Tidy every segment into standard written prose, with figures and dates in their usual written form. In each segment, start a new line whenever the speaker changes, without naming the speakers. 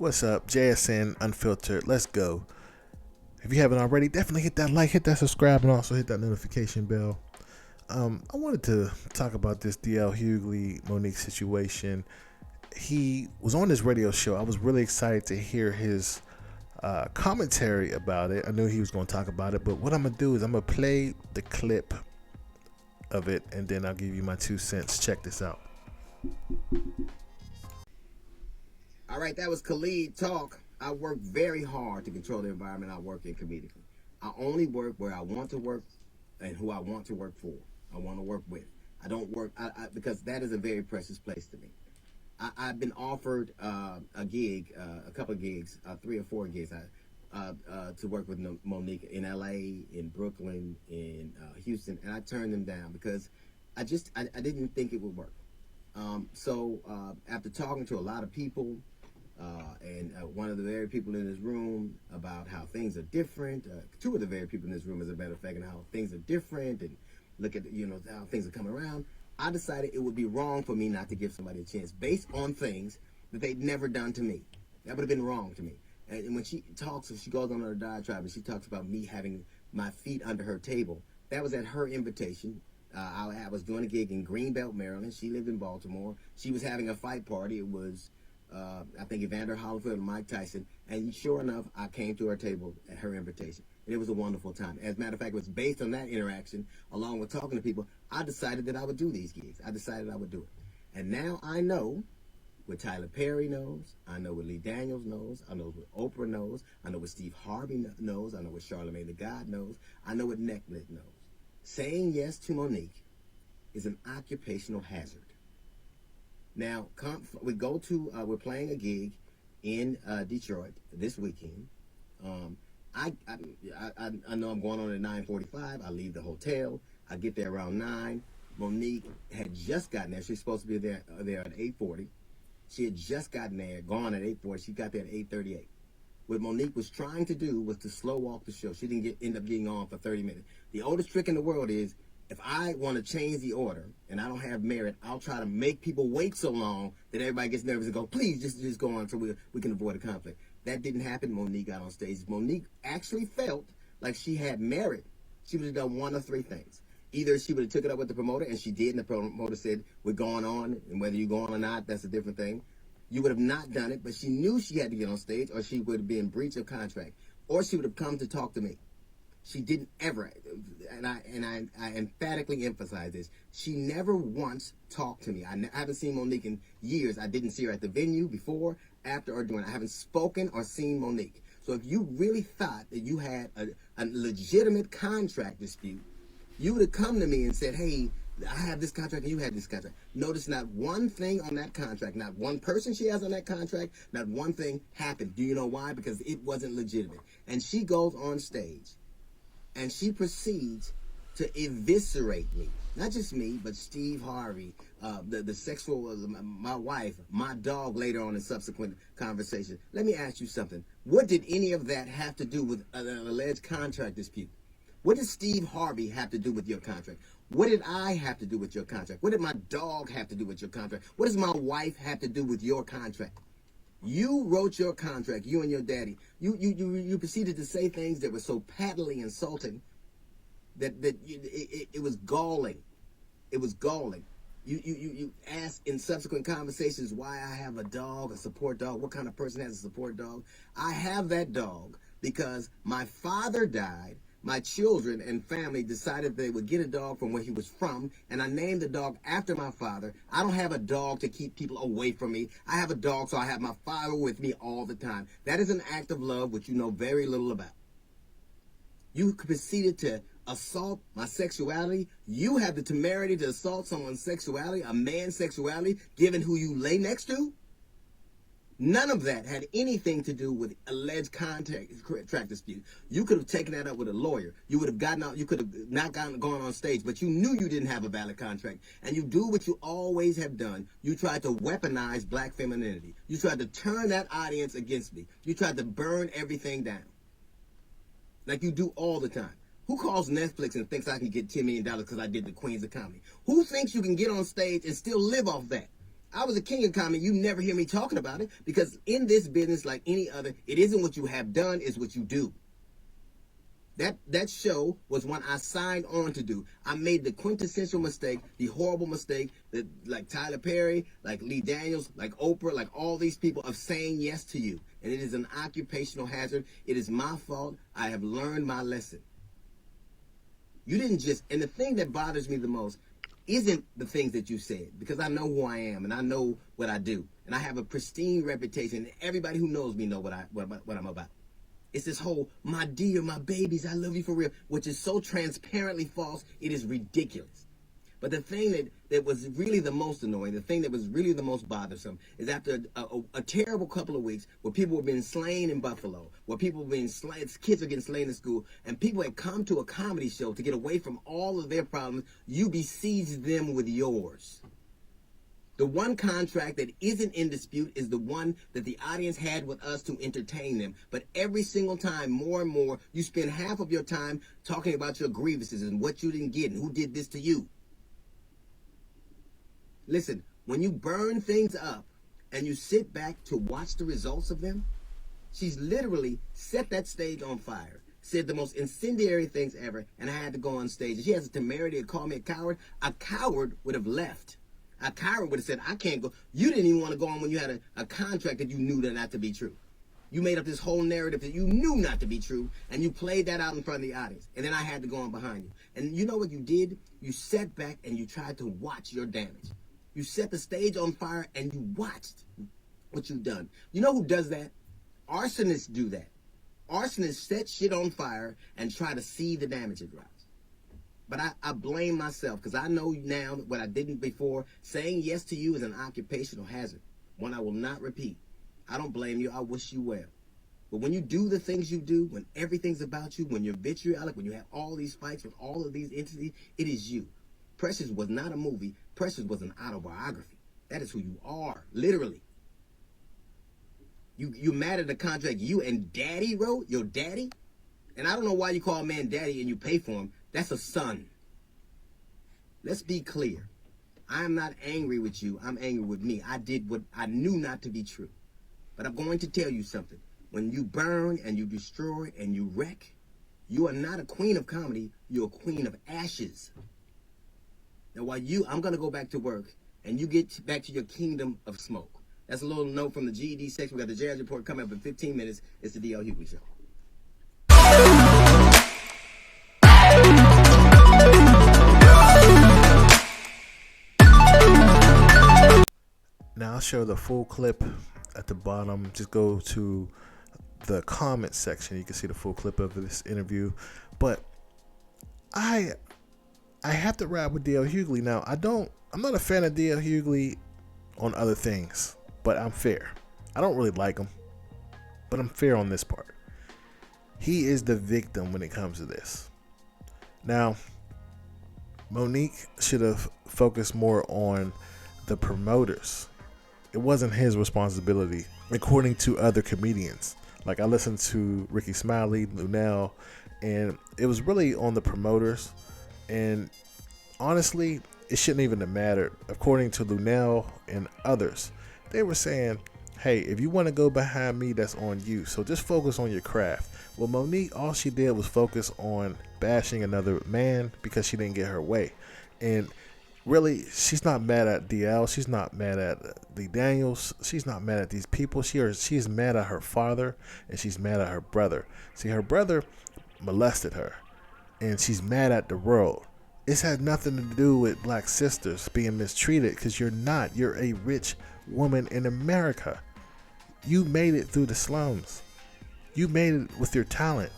What's up? JSN Unfiltered. Let's go. If you haven't already, definitely hit that like, hit that subscribe, and also hit that notification bell. I wanted to talk about this DL Hughley Monique situation. He was on this radio show. I was really excited to hear his commentary about it. I knew he was going to talk about it, but what I'm going to do is I'm going to play the clip of it, and then I'll give you my 2 cents. Check this out.
All right, that was Khalid talk. I work very hard to control the environment I work in comedically. I only work where I want to work and who I want to work for. I want to work with. I don't work because that is a very precious place to me. I've been offered a gig, a couple of gigs, 3 or 4 gigs to work with Monique in LA, in Brooklyn, in Houston, and I turned them down because I didn't think it would work. So after talking to a lot of people, and one of the very people in this room about how things are different, 2 of the very people in this room, as a matter of fact, and how things are different, and look at how things are coming around, I decided it would be wrong for me not to give somebody a chance based on things that they'd never done to me. That would have been wrong to me. And when she talks, she goes on her diatribe and she talks about me having my feet under her table. That was at her invitation. I was doing a gig in Greenbelt, Maryland. She lived in Baltimore. She was having a fight party. It was I think Evander Holyfield and Mike Tyson, and sure enough, I came to her table at her invitation, and it was a wonderful time. As a matter of fact, it was based on that interaction, along with talking to people, I decided that I would do these gigs. I decided I would do it. And now I know what Tyler Perry knows, I know what Lee Daniels knows, I know what Oprah knows, I know what Steve Harvey knows, I know what Charlamagne the God knows, I know what Netflix knows. Saying yes to Monique is an occupational hazard. Now, we're playing a gig in Detroit this weekend. I know I'm going on at 9:45. I leave the hotel. I get there around 9. Monique had just gotten there. She's supposed to be there at 8:40. She had just gotten there, gone at 8:40. She got there at 8:38. What Monique was trying to do was to slow walk the show. She didn't end up getting on for 30 minutes. The oldest trick in the world is, if I want to change the order and I don't have merit, I'll try to make people wait so long that everybody gets nervous and go, please, just go on so we can avoid a conflict. That didn't happen. Monique got on stage. Monique actually felt like she had merit. She would have done 1 of 3 things. Either she would have took it up with the promoter, and she did, and the promoter said, we're going on, and whether you're going or not, that's a different thing. You would have not done it, but she knew she had to get on stage, or she would have been in breach of contract, or she would have come to talk to me. She didn't ever, and I emphatically emphasize this, she never once talked to me. I haven't seen Monique in years. I didn't see her at the venue before, after, or during. I haven't spoken or seen Monique. So if you really thought that you had a legitimate contract dispute, you would have come to me and said, hey, I have this contract and you had this contract. Notice not one thing on that contract, not one person she has on that contract, not one thing happened. Do you know why? Because it wasn't legitimate. And she goes on stage and she proceeds to eviscerate me. Not just me, but Steve Harvey, the sexual, my wife, my dog later on in subsequent conversation. Let me ask you something. What did any of that have to do with an alleged contract dispute? What did Steve Harvey have to do with your contract? What did I have to do with your contract? What did my dog have to do with your contract? What does my wife have to do with your contract? You wrote your contract, you and your daddy. You proceeded to say things that were so patently insulting that it was galling. It was galling. You asked in subsequent conversations why I have a dog, a support dog. What kind of person has a support dog? I have that dog because my father died. My children and family decided they would get a dog from where he was from, and I named the dog after my father. I don't have a dog to keep people away from me. I have a dog so I have my father with me all the time. That is an act of love which you know very little about. You proceeded to assault my sexuality. You have the temerity to assault someone's sexuality, a man's sexuality, given who you lay next to? None of that had anything to do with alleged contract dispute. You could have taken that up with a lawyer. You would have gotten out. You could have not gone on stage, but you knew you didn't have a valid contract. And you do what you always have done. You tried to weaponize black femininity. You tried to turn that audience against me. You tried to burn everything down, like you do all the time. Who calls Netflix and thinks I can get $10 million because I did the Queens of Comedy? Who thinks you can get on stage and still live off that? I was a king of comedy. You never hear me talking about it because in this business, like any other, it isn't what you have done, it's what you do. That show was one I signed on to do. I made the quintessential mistake, the horrible mistake that like Tyler Perry, like Lee Daniels, like Oprah, like all these people of saying yes to you. And it is an occupational hazard. It is my fault. I have learned my lesson. You didn't just, and the thing that bothers me the most isn't the things that you said, because I know who I am and I know what I do. And I have a pristine reputation. Everybody who knows me know what I'm about. It's this whole, my dear, my babies, I love you for real, which is so transparently false, it is ridiculous. But the thing that was really the most annoying, the thing that was really the most bothersome, is after a terrible couple of weeks where people were being slain in Buffalo, where people were being slain, kids are getting slain in school, and people had come to a comedy show to get away from all of their problems, you besieged them with yours. The one contract that isn't in dispute is the one that the audience had with us to entertain them. But every single time, more and more, you spend half of your time talking about your grievances and what you didn't get and who did this to you. Listen, when you burn things up and you sit back to watch the results of them, she's literally set that stage on fire, said the most incendiary things ever, and I had to go on stage. And she has the temerity to call me a coward. A coward would have left. A coward would have said, I can't go. You didn't even want to go on when you had a contract that you knew that not to be true. You made up this whole narrative that you knew not to be true, and you played that out in front of the audience. And then I had to go on behind you. And you know what you did? You sat back and you tried to watch your damage. You set the stage on fire and you watched what you've done. You know who does that? Arsonists do that. Arsonists set shit on fire and try to see the damage it drives. But I blame myself because I know now what I didn't before. Saying yes to you is an occupational hazard, one I will not repeat. I don't blame you. I wish you well. But when you do the things you do, when everything's about you, when you're vitriolic, when you have all these fights with all of these entities, it is you. Precious was not a movie. Precious was an autobiography. That is who you are, literally. You mad at the contract you and daddy wrote, your daddy? And I don't know why you call a man daddy and you pay for him. That's a son. Let's be clear. I am not angry with you. I'm angry with me. I did what I knew not to be true. But I'm going to tell you something. When you burn and you destroy and you wreck, you are not a queen of comedy. You're a queen of ashes. Now, I'm going to go back to work and you get back to your kingdom of smoke. That's a little note from the GED section. We got the Jazz Report coming up in 15 minutes. It's the D.L. Hughley Show.
Now I'll show the full clip at the bottom. Just go to the comment section. You can see the full clip of this interview. But I have to rap with D.L. Hughley. Now I'm not a fan of D.L. Hughley on other things, but I'm fair. I don't really like him, but I'm fair on this part. He is the victim when it comes to this. Now, Monique should have focused more on the promoters. It wasn't his responsibility, according to other comedians. Like, I listened to Ricky Smiley, Lunel, and it was really on the promoters. And honestly, it shouldn't even have mattered. According to Lunel and others, they were saying, hey, if you want to go behind me, that's on you. So just focus on your craft. Well, Monique, all she did was focus on bashing another man because she didn't get her way. And really, she's not mad at DL. She's not mad at Lee Daniels. She's not mad at these people. She's mad at her father, and she's mad at her brother. See, her brother molested her, and she's mad at the world. This had nothing to do with black sisters being mistreated, because you're not. You're a rich woman in America. You made it through the slums. You made it with your talent.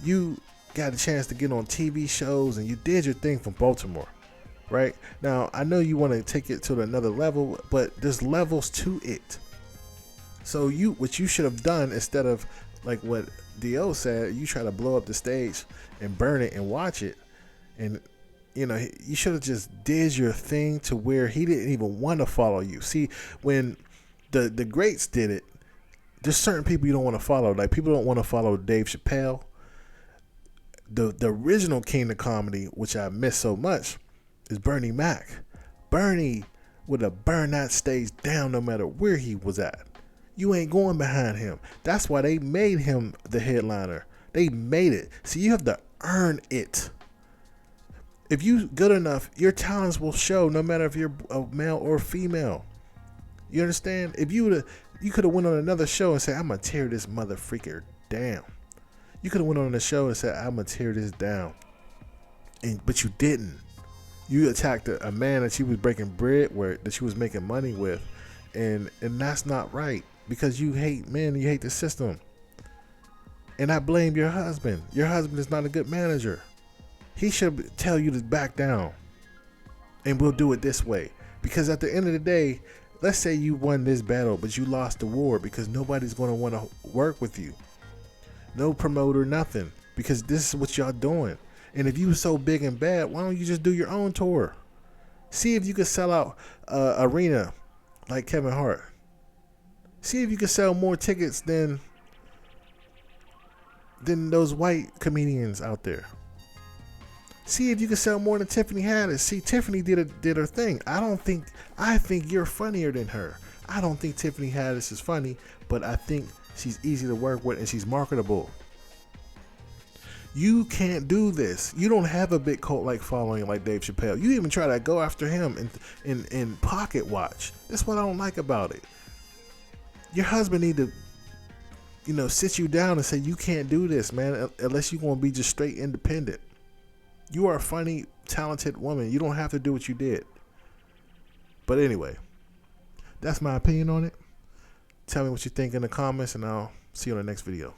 You got a chance to get on TV shows, and you did your thing from Baltimore. Right? Now, I know you want to take it to another level, but there's levels to it. So what you should have done, instead of like what D.O. said, you try to blow up the stage and burn it and watch it. And, you should have just did your thing to where he didn't even want to follow you. See, when the greats did it, there's certain people you don't want to follow. Like, people don't want to follow Dave Chappelle. The original king of comedy, which I miss so much, is Bernie Mac. Bernie would have burned that stage down no matter where he was at. You ain't going behind him. That's why they made him the headliner. They made it. See, you have to earn it. If you good enough, your talents will show no matter if you're a male or female. You understand? If you could have went on another show and said, I'm going to tear this mother freaker down. You could have went on the show and said, I'm going to tear this down. But you didn't. You attacked a man that she was breaking bread with, that she was making money with. And that's not right. Because you hate men, you hate the system. And I blame your husband. Your husband is not a good manager. He should tell you to back down. And we'll do it this way. Because at the end of the day, let's say you won this battle, but you lost the war because nobody's going to want to work with you. No promoter, nothing. Because this is what y'all doing. And if you were so big and bad, why don't you just do your own tour? See if you could sell out arena like Kevin Hart. See if you could sell more tickets than those white comedians out there. See if you could sell more than Tiffany Haddish. See, Tiffany did her thing. I think you're funnier than her. I don't think Tiffany Haddish is funny, but I think she's easy to work with and she's marketable. You can't do this. You don't have a big cult-like following like Dave Chappelle. You even try to go after him in pocket watch. That's what I don't like about it. Your husband need to, sit you down and say, you can't do this, man, unless you're going to be just straight independent. You are a funny, talented woman. You don't have to do what you did. But anyway, that's my opinion on it. Tell me what you think in the comments, and I'll see you on the next video.